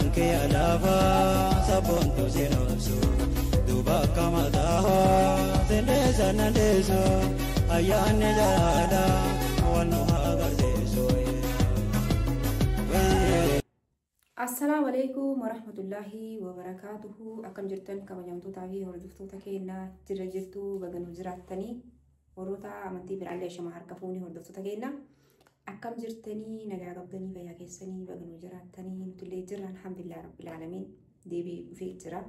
ke alafa sabon to zenosu duba kamata tendesa nandeso ayane jada wanu hagardeso. Assalamualaikum warahmatullahi wabarakatuh. Akkam jirtan kabajamtoota fi hordoftoota keenya jirra jirtu baganuu jiraattanii warroota amantii biraallee shama harka fuunii hordoftoota keenya akkam jirtanii nagaa qabdanii fayyaa keessanii baganuu jiraattanii nutullee jirra alhamdulillah rabbil alamin deebii dhufee jira.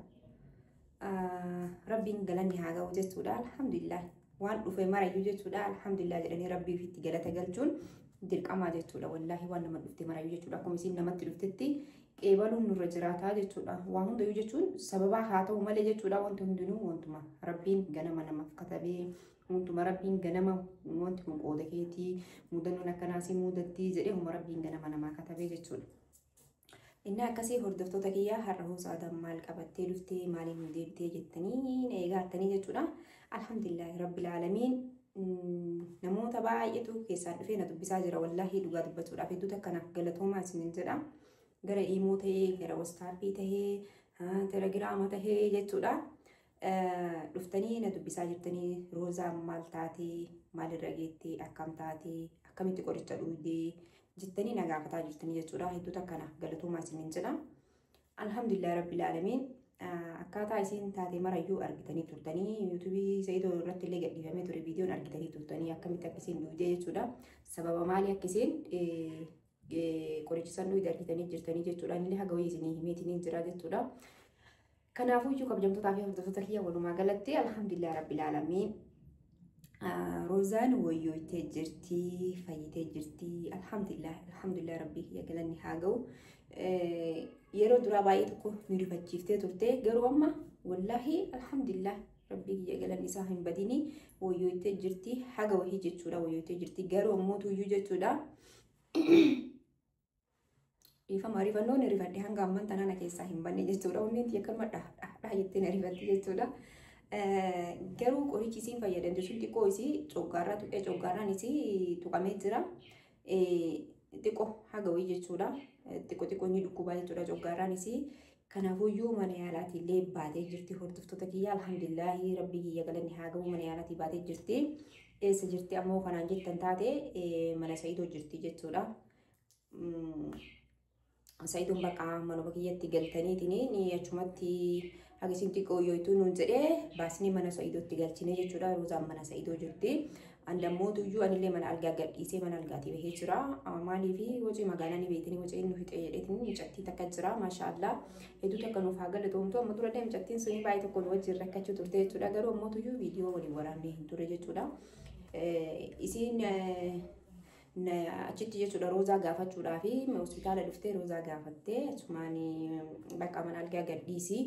Rabbiin galanni haa ga'u jechuudha alhamdulillah waan dhufe marayyuu jechuudha alhamdulillah jedhanii rabbii ofitti galata galchuun dirqamaa jechuudha wallahi waan nama dhufte marayyuu jechuudha akkuma isin namatti dhuftetti qeebaluun nurra jiraataa jechuudha waan hundayyuu jechuun sababa haa ta'u malee jechuudha wanti hundinuu wantuma rabbiin ganama namaaf katabee wantuma rabbiin ganama wanti kun qooda keetii mudannoon akkanaasii mudatti jedhee huma rabbiin ganama namaa katabee jechuudha. Inni akkasii hordoftoota kiyyaa har'a hoosaadhaan maal qabattee dhuftee maaliin deebitee jettanii na eegaattanii jechuudha. Alhamdulillah rabbil alamiin namoota baay'eetu keessaan dhufee na dubbisaa jira wallahi dhugaa dubbachuudhaaf hedduutu akkanaaf galatoomaa isiniin jedha. Gara imoo tahee gara wastaappii tahee telegiraama tahee jechuudha. Dhuftanii na dubbisaa jirtanii roozaan maal taatee maalirra geettee akkam taatee akkamitti qoricha dhuudee jettanii na gaafataa jirtanii jechuudha. Hedduutu akkanaaf galatoomaa isiniin jedha. Alhamdulillah rabbil alamiin akkaataa isin taatee marayyuu argitanii turtanii yuutuubii Saidoo irratti illee gadhiifamee ture viidiyoon argitanii turtanii akkamitti akkasiin dhuudee jechuudha. Sababa maalii akkasiin qorichisan dhuudee argitanii jirtanii jechuudha. Inni haga wayii isinii himeetiin jira jechuudha. Kanaafuu iyyuu kabajamtootaa fi hordoftoota kiyya walumaa galatti alhamdulillah rabbil alamiin roozaan wayyooytee jirti fayyitee jirti alhamdulillah rabbii kiyya galanni haa ga'u. Yeroo duraa baay'ee tokko nu rifachiiftee turte garuu amma wallahi alhamdulillah rabbii kiyya galanni isaa hin badini wayyooytee jirti haga wahii jechuudha wayyooytee jirti garuu ammoo tuyyuu jechuudha. Ifama rifannoon rifadde hanga amman tanana keessaa hin banne jechuudha. Onneen tiyya kalma dhaha jettee na rifatte jechuudha. Garuu qorichi isin fayyadamte sun xiqqoo isii coggaarraa tuqee coggaarraan isii tuqamee jira. Xiqqoo haga wayii jechuudha. Xiqqoo inni dhukkubaa jechuudha coggaarraan isii. Kanaafuyyuu mana yaalaatii illee baatee jirti hordoftoota kiyya alhamdulillahi rabbii kiyya galanni haa ga'u mana yaalaatii baatee jirti. Eessa jirti ammoo kanaan jettan taate mana Saidoo jirti jechuudha. Saidoon bakka manuma kiyyatti galtaniitiin ni achumatti hagisiin xiqqoo yooytuu nuun jedhee baasnee mana Saidootti galchine jechuudha. Roozaan mana Saidoo jirti. Andammoo iyyuu anillee mana algaa gadhiisee mana algaatii bahee jira. Maaliif hojii magaalaa ni beekanii hojii inni fixee jedheetiin mucattii takka jira maashaallah. Hedduu takka nuuf haa galatoomtu amma dura deemu mucattiin suni baay'ee tokko nu wajjin rakkachuu turte jechuudha. Garuu ammoo iyyuu viidiyoo waliin waraabnee hin ture jechuudha. Isiin achitti jechuudha roozaa gaafachuudhaaf hospitaala dhuftee roozaa gaafattee achumaan bakka mana algaa gadhiisii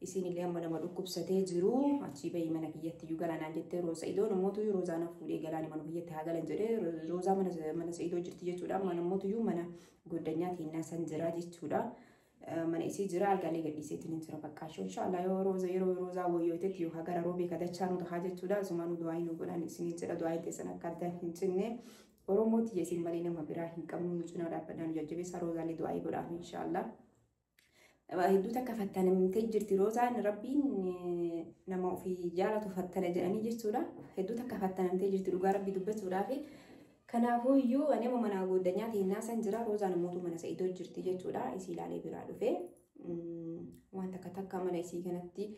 isin illee amma nama dhukkubsatee jiru achii bahii mana kiyyatti iyyuu galanaan jettee Saidoo namoota iyyuu roozaa na fuudhee galaan mana kiyyatti haa galan jedhee roozaa mana Saidoo jirti jechuudha. Amma namoota iyyuu mana goddanyaa tiinnaa san jira jechuudha. Mana isii jira algaalee gadhiiseetiin jira fakkaashoo inshaallah yeroo roozaa wayyootetti yoo hagara roobee kadachaa nu tahaa jechuudha. Asumaan du'aayi nu godhan isin jedha du'aayi teessan akka addaan hin cinne. Oromooti yesin malee nama biraa hin qabnu nu cinaa dhaabbadhaan jajjabeessa roozaalee du'aayi godhaaf inshaallah. Hedduu takka fattanamtee jirti roozaan rabbiin nama ofii jaalatu fattana jedhanii jechuudha. Hedduu takka fattanamtee jirti dhugaa rabbii dubbachuudhaaf. Kanaafuu iyyuu anema mana goddanyaa tiinnaa san jira roozaan ammoo mana Saidoo jirti jechuudha. Isii ilaalee biraa dhufe waan takka mana isii kanatti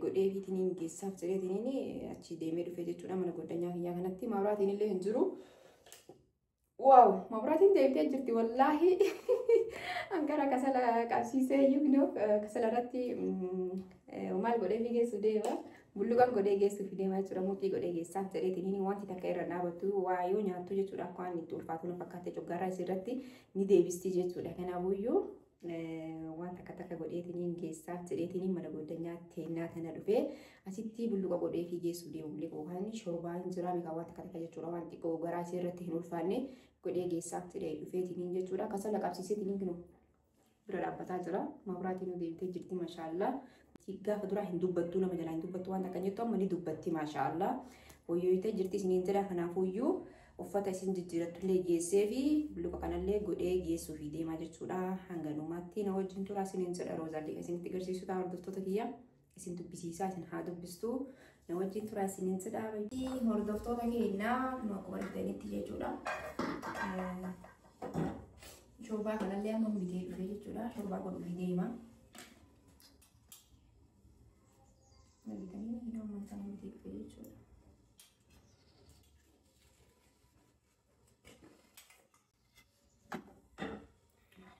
godhee fiitiniin geessaaf jedheetiniin achi deemee dhufe jechuudha. Mana goddanyaa kiyyaa kanatti mabraatiin illee hin jiru. Wow, mabraatiin deemtee jirti wallahi. Ankara kasala qabsiisee iyyuu kasala irratti maal godhee fiigeessu deema. Bulluqan godhee geessuuf deemaa jechuudha. Murtii godhee geessaaf jedheetiniin wanti takka irra dhaabattu waa yoo nyaattu jechuudha. Akka waan itti ulfaatu na fakkaate coggaarraa isirratti ni deebisti jechuudha. Kanaafuyyuu waan takka godheetiniin geessaaf jedheetiniin mana goddanyaa teennaa tana dhufee asitti bulluqa godhee fiigeessu deemullee yookaan shorbaan jira mikaa waan takka jechuudha. Waan xiqqoo garaa isirratti hin ulfaanne godhee geessaaf jedhee dhufeetiniin jechuudha. Kasala qabsiiseetiniin kinu bira dhaabbataa jira. Mabraatiin nu deemtee jirti maashaallah. Gaafa duraa hin dubbattu nama jalaa hin dubbattu waan takka jettu amma ni dubbatti maashaallah. Wayyooytee jirti isiniin jedha kanaafuyyuu uffata isin jijjiirattullee geessee fi luka kanallee godhee geessuu fi deemaa jechuudha. Hanganumaatti na wajjin turaa isiniin jedha Roozaallee isinitti agarsiisu ta'a hordoftoota kiyya. Isin dubbisiisaa isin haa dubbistu na wajjin turaa isiniin jedha. Hordoftoota keenyaa nu akkuma argitanitti jechuudha. Shorbaa kanallee amma bitee dhufee jechuudha. Shorbaa godhuu deema. Nabitanii hidhaa amantaa bitee dhufee jechuudha.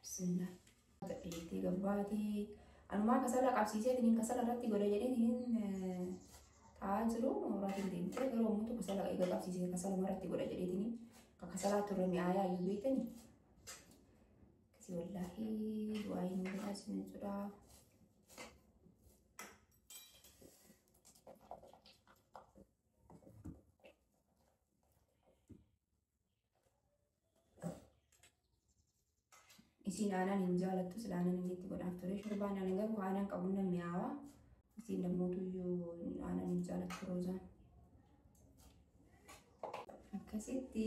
Bismillah. Ta'eetii gabbaatii. Anumaa kasala qabsiiseetiin kasala irratti godha jedheetiin taa'aa jiru. Hooraatiin deemtee garuu ammoo kasala eega qabsiisee kasala irratti godha jedheetiin kasala turre mi'aayaa iyyuu beekani. Kasi wallahi waa'ee nu godhaasine jedha. Isin aanan hin jaalattu sila aanan inni itti godhaaf ture. Shorbaan aanan garuu aanan qabuun nan mi'aawa. Isin lammuutuyyuu aanan hin jaalattu Roozaan. Akkasitti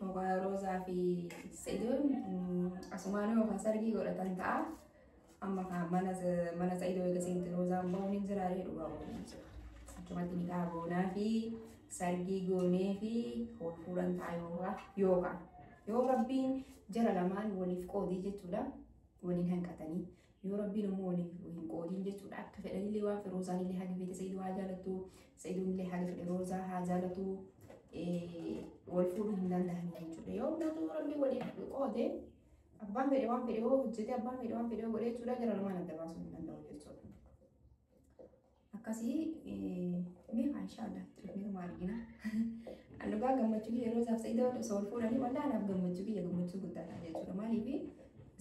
mogaa Roozaa fi Sa'idoon asumaan yookaan sargii godhatan ta'a. Amma mana Sa'idoo eega seenti Roozaan bahuun hin jiraaree dhugaa boonaa jira. Achumatti ni boonaa fi sargii goonee fi ol fuudhan ta'a yookaan yoo rabbiin jara lamaan waliif qoodii jechuudha. Waliin hanqatanii yoo rabbiin immoo waliif hin qoodiin jechuudha. Akka fedhanillee waan fedhe Roozaan illee haga fedhe Sa'idoo haa jaalatu. Sa'idoon illee haga fedhe Roozaa haa jaalatu. Wal fuudhuu hin danda'an jechuudha. Yoo hundatu rabbii waliif qoode abbaan fedhe waan fedhe yoo hojjete abbaan fedhe waan fedhe yoo godhe jechuudha. Jara lamaan adda baasuu hin danda'u jechuudha. Akkasii meeqa inshaallah tirifnee maal argina. Anugaa gammachuu biyya Roozaaf Sa'idoo osoo wal fuudhanii waldaa naaf gammachuu biyya gammachuu guddaadha jechuudha. Maaliif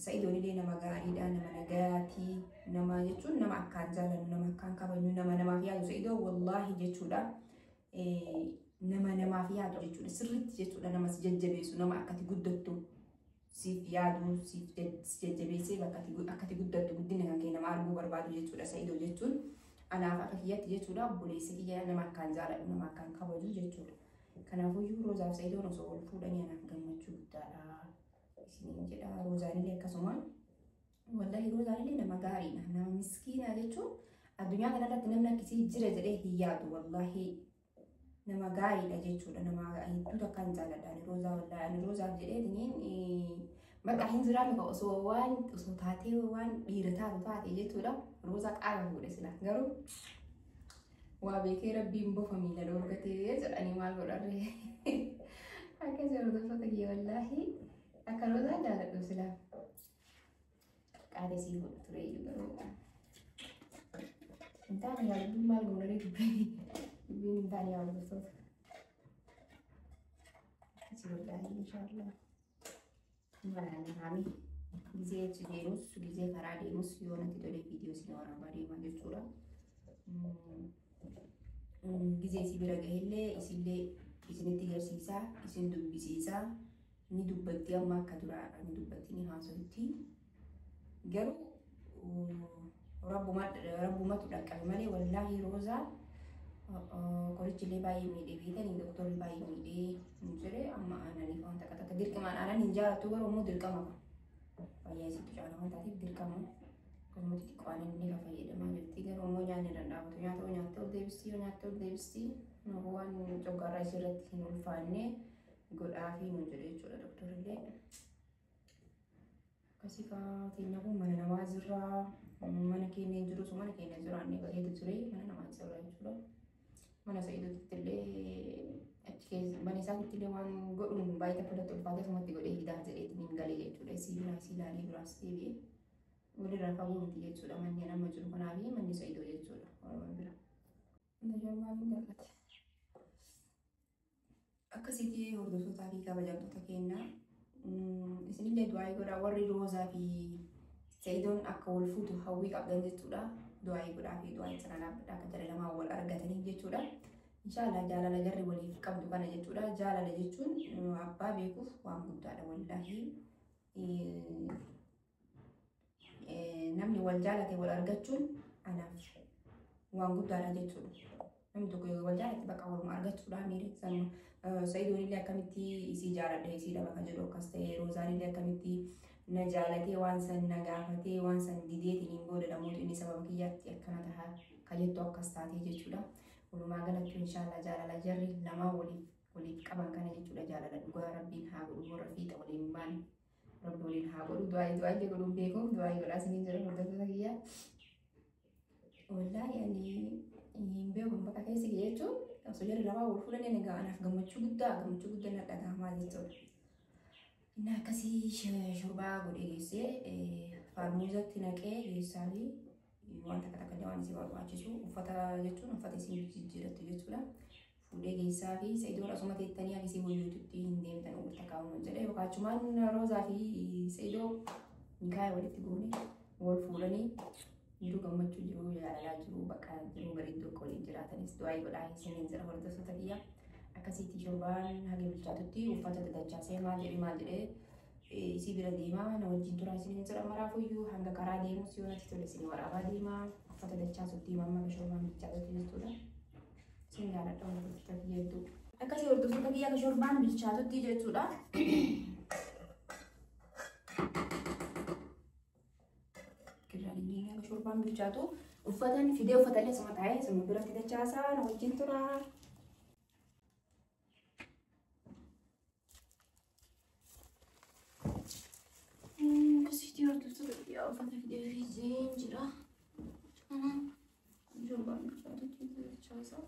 Sa'idoon illee nama gaariidha, nama nagaatii, nama jechuun nama akkaan jaalannu, nama akkaan kabajnu, nama namaaf yaadu Sa'idoo wallaahi jechuudha. Nama namaaf yaadu jechuudha. Sirriitti jechuudha nama si jajjabeessu, nama akkati guddattu siif yaadu, siif jajjabeessee akkati guddattu guddina kan kee nama arguu barbaadu jechuudha. Sa'idoo jechuun anaaf akka kiyyatti jechuudha. Obboleessi kiyya nama akkaan jaaladhu, nama akkaan kabaju jechuudha. Kanaafuu Roozaaf Sa'idoon osoo wal fuudhanii anaaf gammachuu guddaadha. Isiniin jedha Roozaan illee akkasuma. Wallahi Roozaan illee nama gaariidha. Nama miskiina jechuun addunyaa kanarratti namni akkasii jira jedhee hin yaadu. Wallahi nama gaariidha jechuudha. Nama hedduu takkaan jaaladha. Roozaa wallahi ani Roozaaf jedheetiniin maqaa hin jiraanne osoo taatee waan dhiira taate jechuudha. Roozaa qaala fuudhe sila garuu waa beekee rabbiin bofa miila dhoorgatee jedhanii maal godharree akka jiru gosoota kiyya wallaahi akka Roozaa jaaladhu sila qaadesii godhu ture iyyuu garuu hin taane yaa dubbiin maal godharee dubbiin hin taane yaa gosoota akkasii wallaahi inshaallah malaan gizee deemus gizee karaa deemus yoo natti tole viidiyoo isin waraabaa deemaa jechuudha. Gizee si bira gahillee isillee isinitti agarsiisaa isin dubbisiisaa ni dubbatti amma akka duraadha ni dubbatti ni haasoitti garuu rabbumatu dhaqqabe malee wallaahi Roozaa qorichillee baay'ee miidhee beekanii doktorri baay'ee miidhee jedhee amma aananiif waan takka dirqamaan aanan hin jaalattu garuu immoo dirqama fayyaa isitti caala waan taateef dirqama. Akkasumas xiqqoonin ni fayyadamaa jirti garuu immoo nyaanni danda'amtu nyaata nyaattee ol deebistii yoo nyaattee ol deebistii waan coggaarraa isirratti hin ulfaanne godhaafii nu jedhe jechuudha doktorillee. Akkasii keenya kun mana namaa jirraa mana keenya hin jirus mana keenya jiraannee bareedu ture mana namaa jirraa jechuudha. Mana Sa'idootti illee achi keessa mana isaatti illee waan godhuun baay'ee fudhatu ulfaatee sumatti godhee hidaa jedheetiin hin galee jechuudha. Siilaalee biraas deebi'ee. Walirraa fagoo miti jechuudha manni nama jiru kanaaf manni Sa'idoo jechuudha Oromoo bira. Najaamaan hin galate. Akkasitti hordoftootaa fi kabajamtoota keenya isinillee du'aa godhaa warri Roozaa fi Sa'idoon akka wal fuutu hawwii qabdan jechuudha. Du'aa godhaa fi du'aa sana dhaabbadhaa akka jala lamaa wal argatanii jechuudha. Inshaallah jaalala garri waliif qabdu kana jechuudha. Jaalala jechuun abbaa beekuuf waan guddaadha wallaahi. Namni wal jaalate wal argachuun anaaf waan guddaadha jechuudha. namni tokko yoo wal jaalatti bakka waluma argachuudhaan miidhagsanuma. Sa'idoon illee akkamitti isii jaaladha isii lama kan jedhu akkas ta'e Roozaan illee akkamitti na jaalatee waan san na gaafatee waan san dideetiin hin booda namoota inni sababa kiyyaatti akkana ta'a kajettu akkas taatee jechuudha. Walumaa galatti inshaallah jaalala jarri lamaa waliif qaban kana jechuudha jaalala dhugaa rabbiin haa godhu warra fiixa waliin baane rabbi waliin haa godhu du'aa godhuun beekuun du'aa godhaa isiniin jira hordoftoota kiyyaa. Wallaahi ani hin beeku bakka keessi jechuun osoo jarri lamaa wal fuudhanii ni ga'anaaf gammachuu guddaa na dhagahamaa jechuudha. Inni akkasii shorbaa godhee geessee farmuuzatti naqee geessaa fi wanta akka waan isii barbaachisu uffata jechuun uffata isin jijjiirattu jechuudha. Fuudhee geessaa fi Sa'idoon asuma teettanii akkasii wayyootutti hin deemtan walitti kaa'uun jedhee yookaan achumaan Roozaa fi Sa'idoo nikaaya walitti goonee wal fuudhanii jiru gammachuu jiru jaalalaa jiru bakka jiru bareedduu akka waliin jiraatanis du'aa godhaa isiniin jira hordoftoota kiyyaa. Akkasitti shorbaan haga bilchaatutti uffata dadachaasee maal jedhee isii bira deemaa na wajjin turaa isiniin jira maraafuyyuu hanga karaa deemus yoo natti tole isin waraabaa deemaa uffata dachaasutti mamma shorbaan bilchaatutti jechuudha. Isin jaaladha hordoftoota kiyyaa hedduu. Akkasii hordoftoota kiyyaa akka shorbaan bilchaatutti jechuudha. Kirraan shorbaan bilchaatu uffatan fidee uffatallee asuma taa'ee asuma biratti dachaasaa na wajjin turaa. Akkasitti hordoftoota kiyyaa uffata fidee fiizee jira. Shorbaan bilchaatutti dachaasaa.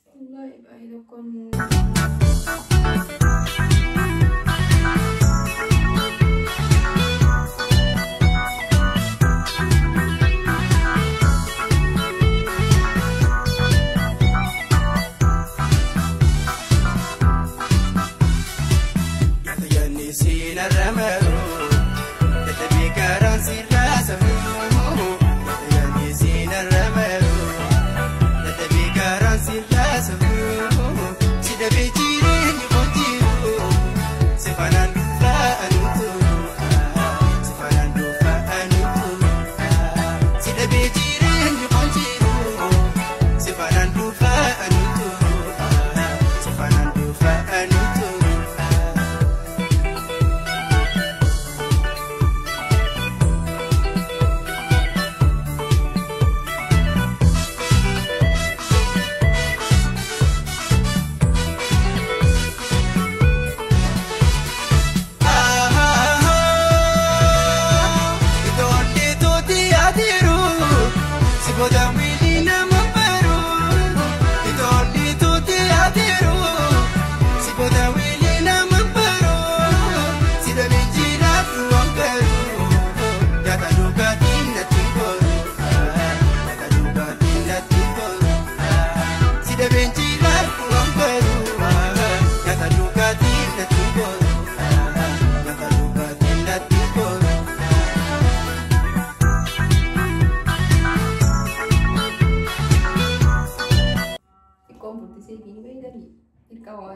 Wallahi baay'ee tokkoon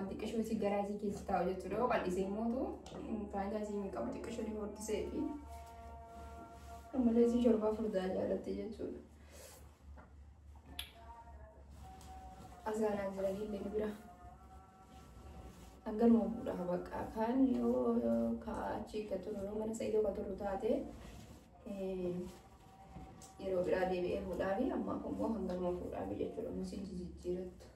xiqqishoo si garaasii keessa taa'u jechuudha. Yoo qal'isee mootu faayidaa isii qabu xiqqishoo ni hortisee fi ammallee isii shorbaa furdaa jaalatte jechuudha. Asaanaan jiranii illee bira hangaluma fuudhaa bakka kaan yoo ka'achi ka turu yoo mana Sa'idoo ka turu taate yeroo biraa deebi'ee fuudhaa fi ammaaf immoo hangaluma fuudhaa fi jechuudha. Musiin jijjiirattu.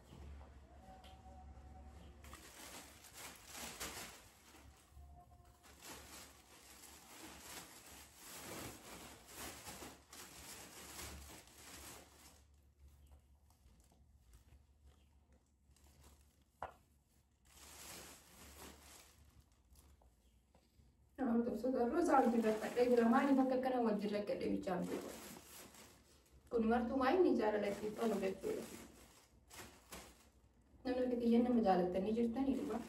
Roza hojirrakkadhee jira. Maaliif akka kana hojirrakkadhee bichaan beeku? Kun martuu maayini jaalalattee tolu jechuudha. Namni akka xiyyan nama jaalattanii jirtanii dhugaa.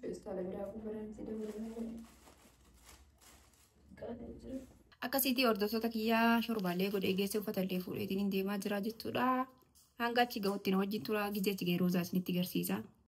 Feestaala biraa kufaransi dabalanii. Akkasitti hordoftoota kiyyaa shorbaalee godhee geessee uffatallee fuudheetiin deemaa jira jechuudha. hanga achi ga'utti na wajjin tura gizee achi ga'e roozaa isinitti garsiisa.